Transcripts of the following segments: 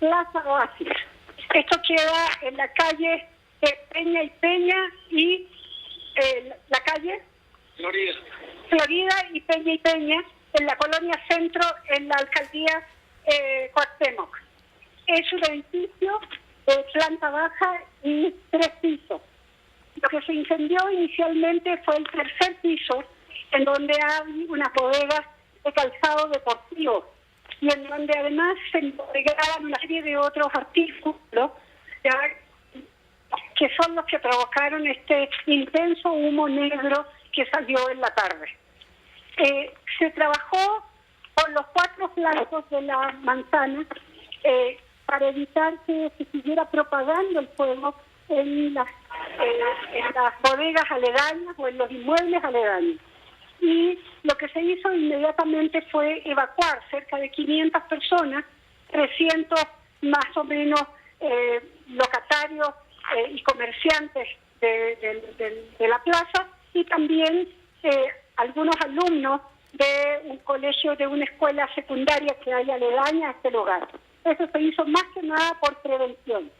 Plaza Oasis. Esto queda en la calle Peña y Peña y la calle Florida y Peña, en la colonia Centro, en la alcaldía Cuauhtémoc. Es un edificio de planta baja y 3 pisos. Lo que se incendió inicialmente fue el 3er piso, en donde hay unas bodegas de calzado deportivo y en donde además se entregaban una serie de otros artículos que son los que provocaron este intenso humo negro que salió en la tarde. Se trabajó con los 4 flancos de la manzana para evitar que se siguiera propagando el fuego en las bodegas aledañas o en los inmuebles aledaños. Y lo que se hizo inmediatamente fue evacuar cerca de 500 personas, 300 más o menos locatarios y comerciantes de la plaza, y también algunos alumnos de un colegio, de una escuela secundaria que hay aledaña a este lugar. Eso se hizo más que nada por prevención.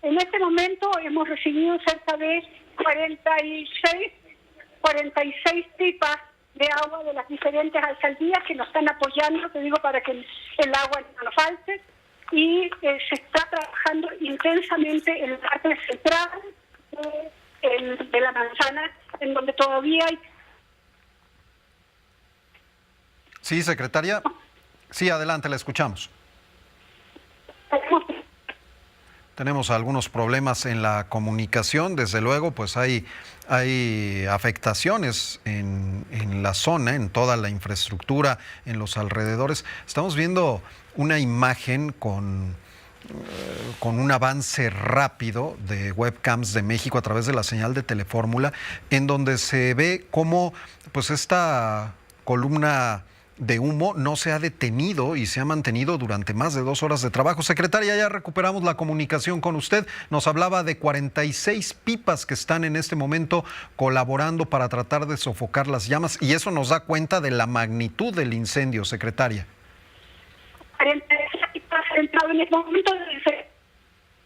En este momento hemos recibido cerca de 46 pipas de agua de las diferentes alcaldías que nos están apoyando, te digo, para que el agua no nos falte, y se está trabajando intensamente en la parte central de la manzana, en donde todavía hay... Sí, secretaria. Sí, adelante, la escuchamos. Tenemos algunos problemas en la comunicación, desde luego, pues hay afectaciones en la zona, en toda la infraestructura, en los alrededores. Estamos viendo una imagen con un avance rápido de webcams de México a través de la señal de Telefórmula, en donde se ve cómo pues esta columna de humo no se ha detenido y se ha mantenido durante más de 2 horas de trabajo. Secretaria, ya recuperamos la comunicación con usted. Nos hablaba de 46 pipas que están en este momento colaborando para tratar de sofocar las llamas, y eso nos da cuenta de la magnitud del incendio, secretaria. 46 pipas entrado en este momento,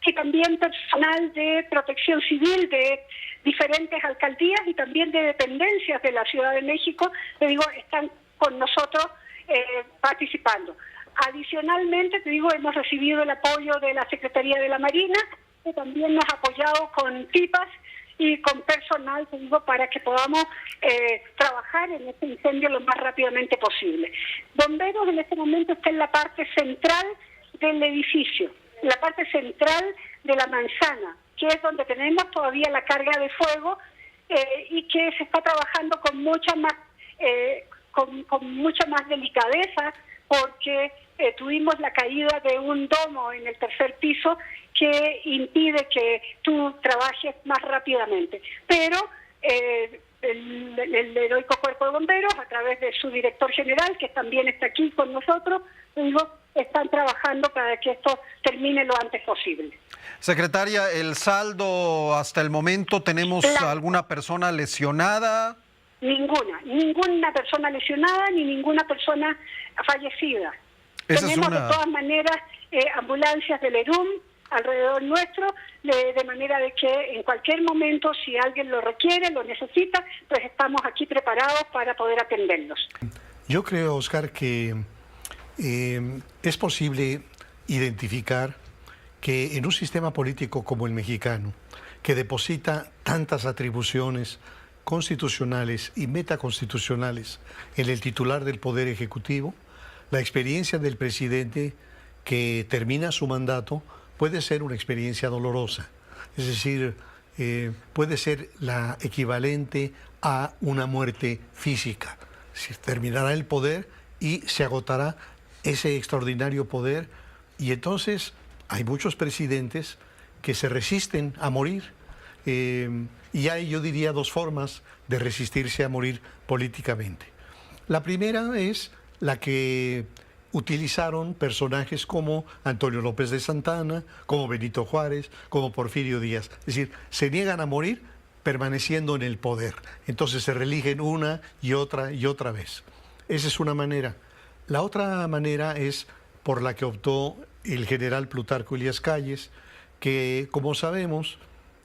y también personal de protección civil de diferentes alcaldías y también de dependencias de la Ciudad de México, te digo, están con nosotros participando. Adicionalmente, te digo, hemos recibido el apoyo de la Secretaría de la Marina, que también nos ha apoyado con pipas y con personal, te digo, para que podamos trabajar en este incendio lo más rápidamente posible. Bomberos en este momento está en la parte central del edificio, en la parte central de la manzana, que es donde tenemos todavía la carga de fuego y que se está trabajando con mucha más delicadeza, porque tuvimos la caída de un domo en el 3er piso que impide que tú trabajes más rápidamente. Pero el heroico Cuerpo de Bomberos, a través de su director general, que también está aquí con nosotros, digo, están trabajando para que esto termine lo antes posible. Secretaria, el saldo hasta el momento, ¿tenemos alguna persona lesionada? Ninguna persona lesionada ni ninguna persona fallecida. Tenemos de todas maneras ambulancias del ERUM alrededor nuestro, de manera de que en cualquier momento, si alguien lo requiere, lo necesita, pues estamos aquí preparados para poder atenderlos. Yo creo, Oscar, que es posible identificar que en un sistema político como el mexicano, que deposita tantas atribuciones constitucionales y metaconstitucionales en el titular del Poder Ejecutivo, la experiencia del presidente que termina su mandato puede ser una experiencia dolorosa. Es decir, puede ser la equivalente a una muerte física. Se terminará el poder y se agotará ese extraordinario poder, y entonces hay muchos presidentes que se resisten a morir. Y hay, yo diría, 2 formas de resistirse a morir políticamente. La primera es la que utilizaron personajes como Antonio López de Santana, como Benito Juárez, como Porfirio Díaz. Es decir, se niegan a morir permaneciendo en el poder. Entonces se reeligen una y otra vez. Esa es una manera. La otra manera es por la que optó el general Plutarco Elías Calles, que, como sabemos,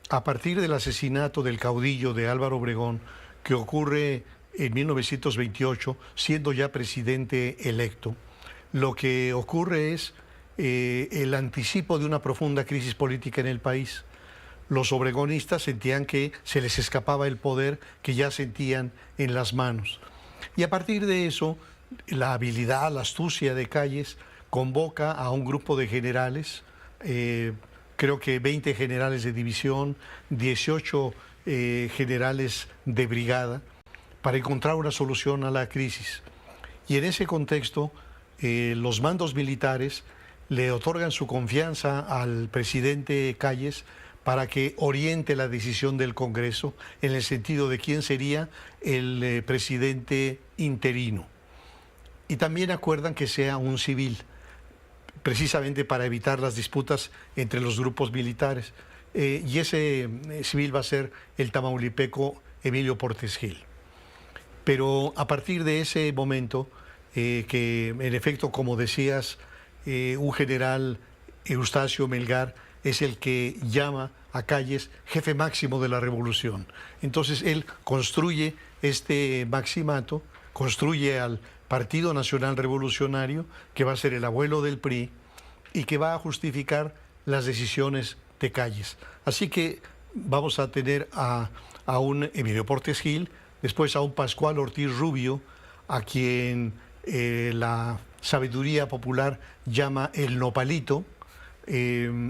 a partir del asesinato del caudillo de Álvaro Obregón, que ocurre en 1928, siendo ya presidente electo, lo que ocurre es el anticipo de una profunda crisis política en el país. Los obregonistas sentían que se les escapaba el poder que ya sentían en las manos. Y a partir de eso, la habilidad, la astucia de Calles convoca a un grupo de generales, creo que 20 generales de división, 18 generales de brigada, para encontrar una solución a la crisis. Y en ese contexto, los mandos militares le otorgan su confianza al presidente Calles para que oriente la decisión del Congreso en el sentido de quién sería el presidente interino. Y también acuerdan que sea un civil, precisamente para evitar las disputas entre los grupos militares. Y ese civil va a ser el tamaulipeco Emilio Portes Gil. Pero a partir de ese momento, que en efecto, como decías, un general, Eustacio Melgar, es el que llama a Calles jefe máximo de la revolución. Entonces él construye este maximato, construye al Partido Nacional Revolucionario, que va a ser el abuelo del PRI, y que va a justificar las decisiones de Calles. Así que vamos a tener a un Emilio Portes Gil, después a un Pascual Ortiz Rubio, a quien la sabiduría popular llama el nopalito.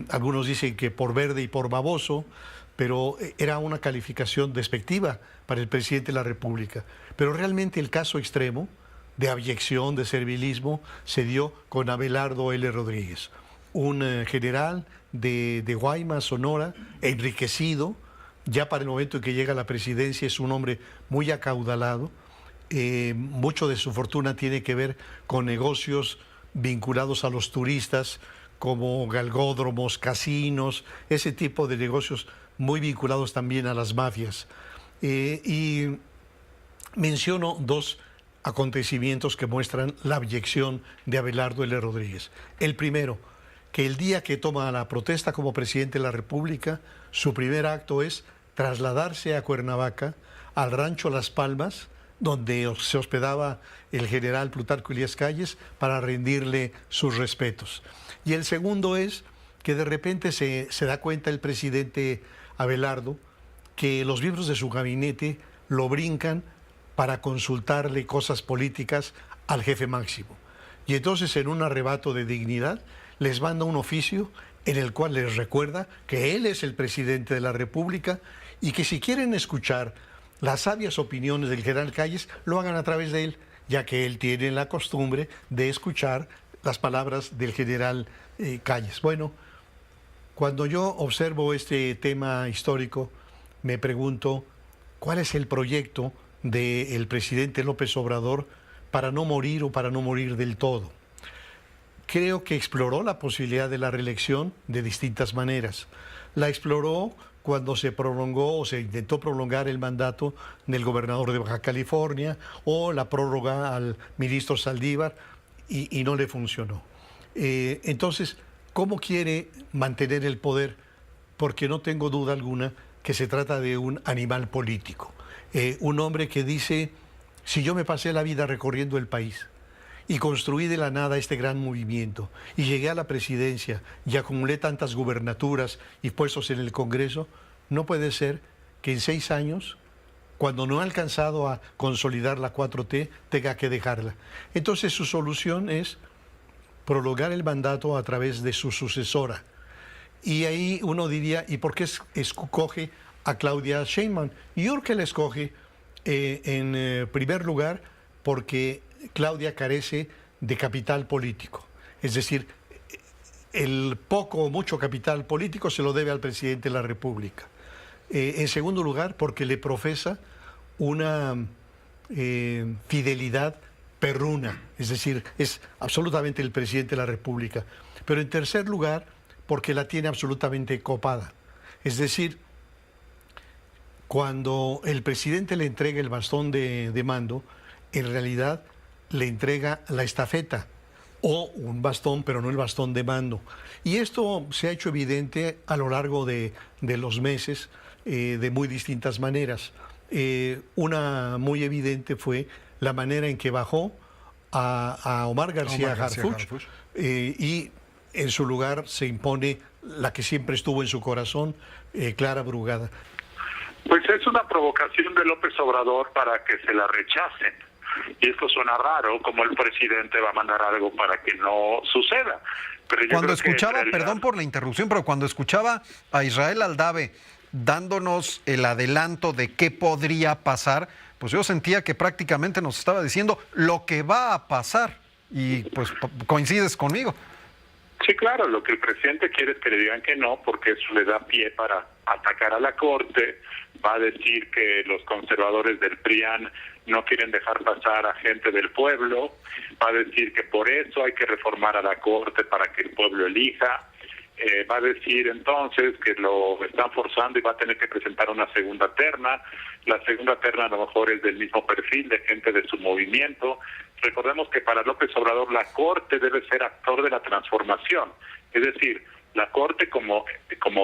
Algunos dicen que por verde y por baboso, pero era una calificación despectiva para el presidente de la República. Pero realmente el caso extremo de abyección, de servilismo, se dio con Abelardo L. Rodríguez, un general de Guaymas, Sonora, enriquecido. Ya para el momento en que llega a la presidencia es un hombre muy acaudalado. Mucho de su fortuna tiene que ver con negocios vinculados a los turistas, como galgódromos, casinos, ese tipo de negocios muy vinculados también a las mafias. Y menciono dos acontecimientos que muestran la abyección de Abelardo L. Rodríguez. El primero, que el día que toma la protesta como presidente de la República, su primer acto es trasladarse a Cuernavaca, al rancho Las Palmas, donde se hospedaba el general Plutarco Elías Calles, para rendirle sus respetos. Y el segundo es que de repente se da cuenta el presidente Abelardo que los miembros de su gabinete lo brincan para consultarle cosas políticas al jefe máximo. Y entonces, en un arrebato de dignidad, les manda un oficio en el cual les recuerda que él es el presidente de la República y que si quieren escuchar las sabias opiniones del general Calles, lo hagan a través de él, ya que él tiene la costumbre de escuchar las palabras del general Calles. Bueno, cuando yo observo este tema histórico, me pregunto, ¿cuál es el proyecto del presidente López Obrador para no morir o para no morir del todo? Creo que exploró la posibilidad de la reelección de distintas maneras. La exploró cuando se prolongó o se intentó prolongar el mandato del gobernador de Baja California, o la prórroga al ministro Saldívar, y no le funcionó. Entonces, ¿cómo quiere mantener el poder? Porque no tengo duda alguna que se trata de un animal político. Un hombre que dice, si yo me pasé la vida recorriendo el país y construí de la nada este gran movimiento y llegué a la presidencia y acumulé tantas gubernaturas y puestos en el Congreso, no puede ser que en 6 años, cuando no ha alcanzado a consolidar la 4T, tenga que dejarla. Entonces su solución es prolongar el mandato a través de su sucesora. Y ahí uno diría, ¿y por qué escoge a Claudia Sheinbaum? Y yo creo que la escoge en primer lugar porque Claudia carece de capital político. Es decir, el poco o mucho capital político se lo debe al presidente de la República. En segundo lugar, porque le profesa una fidelidad perruna, es decir, es absolutamente el presidente de la República. Pero en tercer lugar, porque la tiene absolutamente copada. Es decir, cuando el presidente le entrega el bastón de mando, en realidad le entrega la estafeta, o un bastón, pero no el bastón de mando. Y esto se ha hecho evidente a lo largo de los meses de muy distintas maneras. Una muy evidente fue la manera en que bajó a Omar García Harfuch, y en su lugar se impone la que siempre estuvo en su corazón, Clara Brugada. Pues es una provocación de López Obrador para que se la rechacen. Y esto suena raro, como el presidente va a mandar algo para que no suceda. Pero yo cuando creo que escuchaba, realidad... perdón por la interrupción, pero cuando escuchaba a Israel Aldave dándonos el adelanto de qué podría pasar, pues yo sentía que prácticamente nos estaba diciendo lo que va a pasar. Y pues coincides conmigo. Sí, claro, lo que el presidente quiere es que le digan que no, porque eso le da pie para atacar a la Corte. Va a decir que los conservadores del PRIAN no quieren dejar pasar a gente del pueblo. Va a decir que por eso hay que reformar a la Corte para que el pueblo elija. Va a decir entonces que lo están forzando y va a tener que presentar una segunda terna. La segunda terna a lo mejor es del mismo perfil de gente de su movimiento. Recordemos que para López Obrador la Corte debe ser actor de la transformación. Es decir, la Corte, como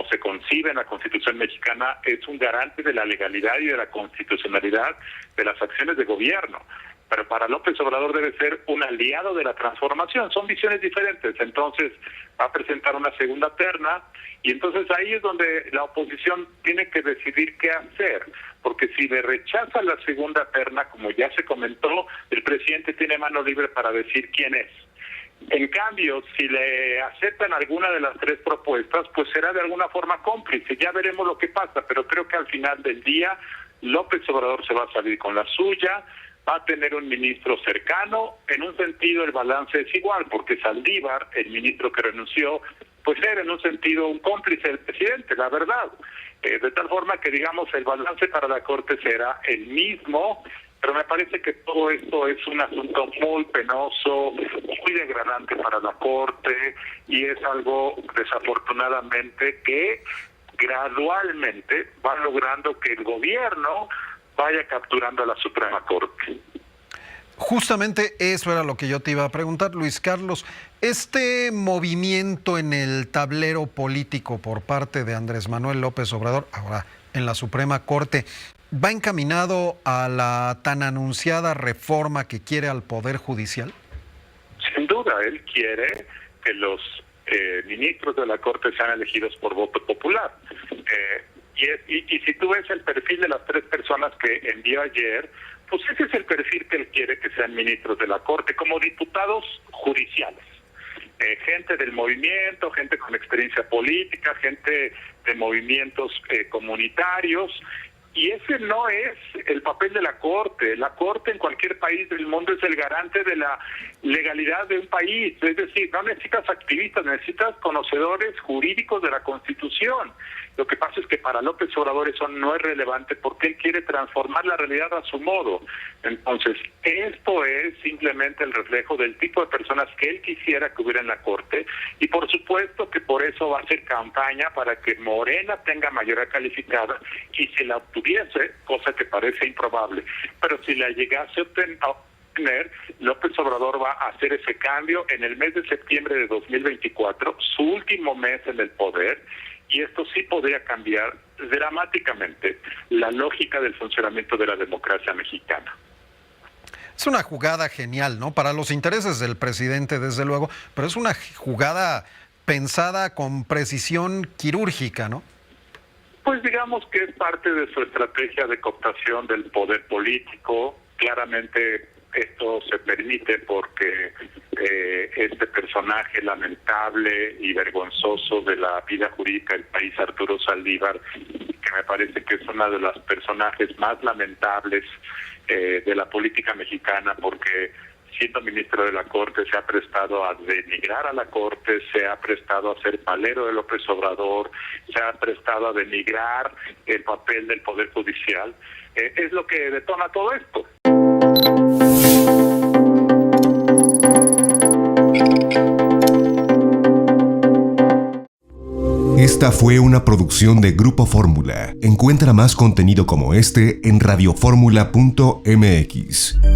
se concibe en la Constitución mexicana, es un garante de la legalidad y de la constitucionalidad de las acciones de gobierno. Pero para López Obrador debe ser un aliado de la transformación. Son visiones diferentes. Entonces va a presentar una segunda terna y entonces ahí es donde la oposición tiene que decidir qué hacer. Porque si le rechaza la segunda terna, como ya se comentó, el presidente tiene mano libre para decir quién es. En cambio, si le aceptan alguna de las tres propuestas, pues será de alguna forma cómplice. Ya veremos lo que pasa, pero creo que al final del día López Obrador se va a salir con la suya. Va a tener un ministro cercano. En un sentido el balance es igual, porque Saldívar, el ministro que renunció, pues era en un sentido un cómplice del presidente, la verdad. De tal forma que, digamos, el balance para la Corte será el mismo, pero me parece que todo esto es un asunto muy penoso, muy degradante para la Corte, y es algo, desafortunadamente, que gradualmente va logrando que el gobierno vaya capturando a la Suprema Corte. Justamente eso era lo que yo te iba a preguntar, Luis Carlos. Este movimiento en el tablero político por parte de Andrés Manuel López Obrador, ahora en la Suprema Corte, ¿va encaminado a la tan anunciada reforma que quiere al Poder Judicial? Sin duda, él quiere que los ministros de la Corte sean elegidos por voto popular. Y si tú ves el perfil de las tres personas que envió ayer, pues ese es el perfil que él quiere que sean ministros de la Corte, como diputados judiciales. Gente del movimiento, gente con experiencia política, gente de movimientos comunitarios. Y ese no es el papel de la Corte. La Corte en cualquier país del mundo es el garante de la legalidad de un país. Es decir, no necesitas activistas, necesitas conocedores jurídicos de la Constitución. Lo que pasa es que para López Obrador eso no es relevante porque él quiere transformar la realidad a su modo. Entonces, esto es simplemente el reflejo del tipo de personas que él quisiera que hubiera en la Corte, y por supuesto que por eso va a hacer campaña para que Morena tenga mayoría calificada, y si la obtuviese, cosa que parece improbable, pero si la llegase a obtener, López Obrador va a hacer ese cambio en el mes de septiembre de 2024, su último mes en el poder, y esto sí podría cambiar dramáticamente la lógica del funcionamiento de la democracia mexicana. Es una jugada genial, ¿no? Para los intereses del presidente, desde luego, pero es una jugada pensada con precisión quirúrgica, ¿no? Pues digamos que es parte de su estrategia de cooptación del poder político. Claramente esto se permite porque este personaje lamentable y vergonzoso de la vida jurídica del país, Arturo Saldívar, que me parece que es uno de los personajes más lamentables de la política mexicana, porque siendo ministro de la Corte se ha prestado a denigrar a la Corte, se ha prestado a ser palero de López Obrador, se ha prestado a denigrar el papel del Poder Judicial. Es lo que detona todo esto. Esta fue una producción de Grupo Fórmula. Encuentra más contenido como este en radioformula.mx.